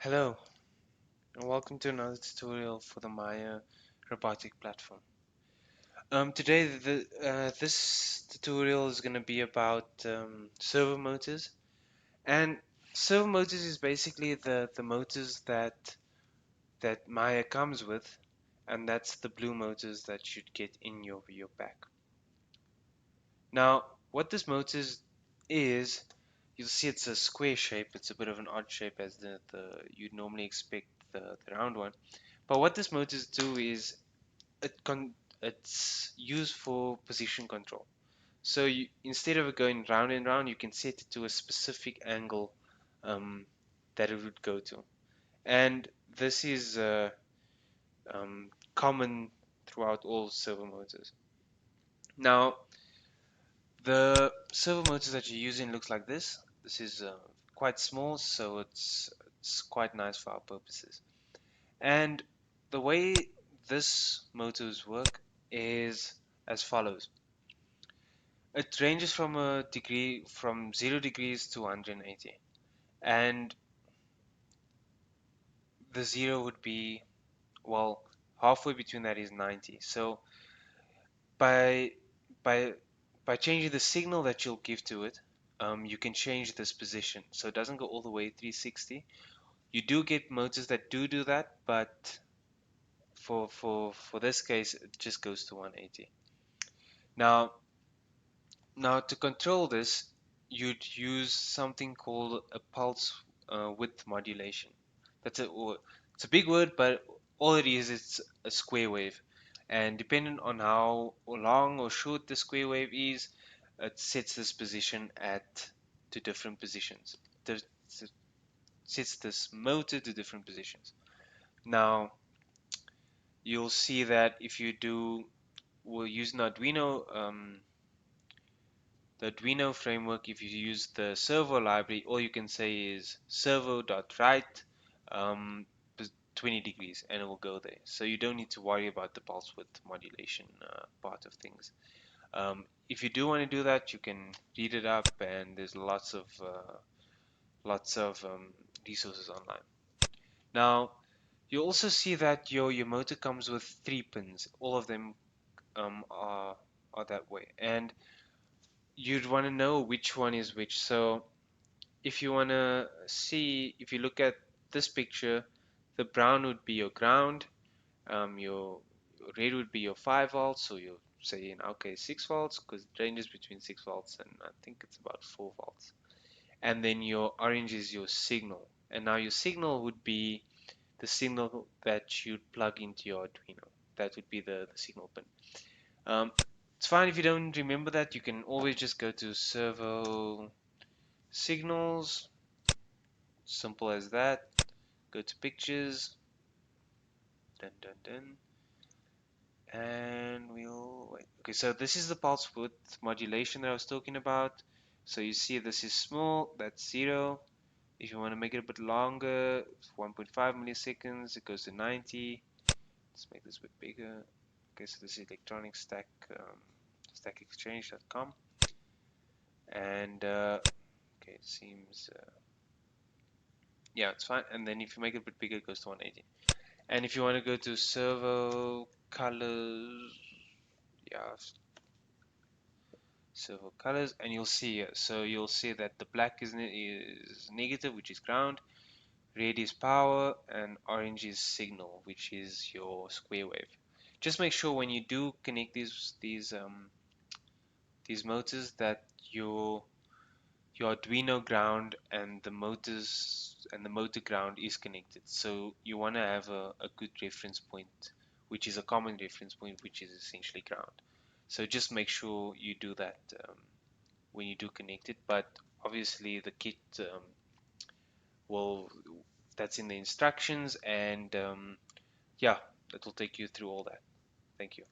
Hello, and welcome to another tutorial for the MIIA robotic platform. Today, this tutorial is going to be about servo motors, and servo motors is basically the motors that MIIA comes with, and that's the blue motors that you should get in your pack. Now, what this motors is, you'll see it's a square shape. It's a bit of an odd shape as the you'd normally expect the round one. But what this motors do is it's used for position control. So instead of it going round and round, you can set it to a specific angle um, that it would go to. And this is common throughout all servo motors. Now, the servo motors that you're using looks like this. This is quite small, so it's quite nice for our purposes. And the way this motors work is as follows. It ranges from a degree from 0 degrees to 180. And the 0 would be, well, halfway between that is 90. So by by by changing the signal that you'll give to it, you can change this position. So it doesn't go all the way 360. You do get motors that do that, but for this case, it just goes to 180. Now, Now to control this, you'd use something called a pulse width modulation. It's a big word, but all it is, it's a square wave. And depending on how long or short the square wave is, it sets this position at to different positions. It sets this motor to different positions. Now, you'll see that if you do, we'll use an the Arduino framework, if you use the servo library, all you can say is servo.write um, 20 degrees and it will go there. So you don't need to worry about the pulse width modulation part of things. If you do want to do that, you can read it up, and there's lots of resources online. Now, you also see that your motor comes with 3 pins. All of them are that way, and you'd want to know which one is which. So if you want to see, if you look at this picture, the brown would be your ground, your red would be your 5 volts, so you'll say in our case 6 volts because it ranges between 6 volts and I think it's about 4 volts. And then your orange is your signal. And now your signal would be the signal that you'd plug into your Arduino. That would be the signal pin. It's fine if you don't remember that. You can always just go to servo signals, simple as that. Go to pictures, dun dun dun, and we'll wait. Okay, so this is the pulse width modulation that I was talking about. So you see this is small, that's 0. If you want to make it a bit longer, 1.5 milliseconds, it goes to 90. Let's make this a bit bigger. Okay, so this is electronic stackexchange.com. And okay, it seems yeah, it's fine. And then if you make it a bit bigger, it goes to 180. And if you want to go to servo colors, yeah, servo colors, and you'll see, so you'll see that the black is negative, which is ground, red is power, and orange is signal, which is your square wave. Just make sure when you do connect these motors that your Arduino ground and the motor ground is connected. So you want to have a good reference point, which is a common reference point, which is essentially ground. So just make sure you do that when you do connect it. But obviously the kit will that's in the instructions, and yeah, that will take you through all that. Thank you.